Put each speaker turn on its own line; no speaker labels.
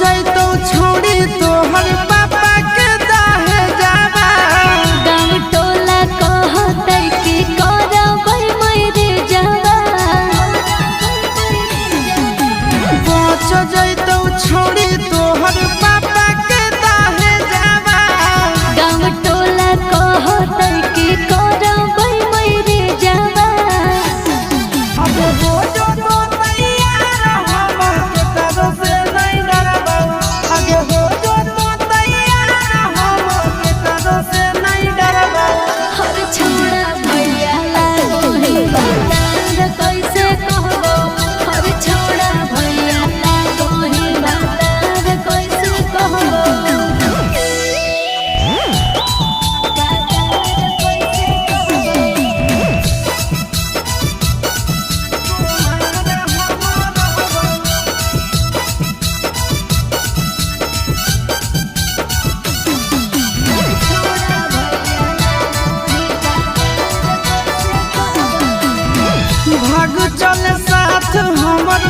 जैतो छोड़ी तोहर पापा के दाहे जावा।
गाँव टोला कहतै कि करबै मरे जावा।
बच जैतो छोड़ी तोहर पापा के दाहे जावा।
गाँव टोला कहतै कि करबै मरे जावा।
अब हो जो तो तैयार हम के करो से नहीं डरबा। आगे हो जो तो तैयार हम के करो से नहीं डरबा।
हर छोड़ा भैया लागो हे बातार कैसे कहबो। हर छोड़ा भैया लागो हे बातार कैसे कहबो।
भाग चल साथ हमर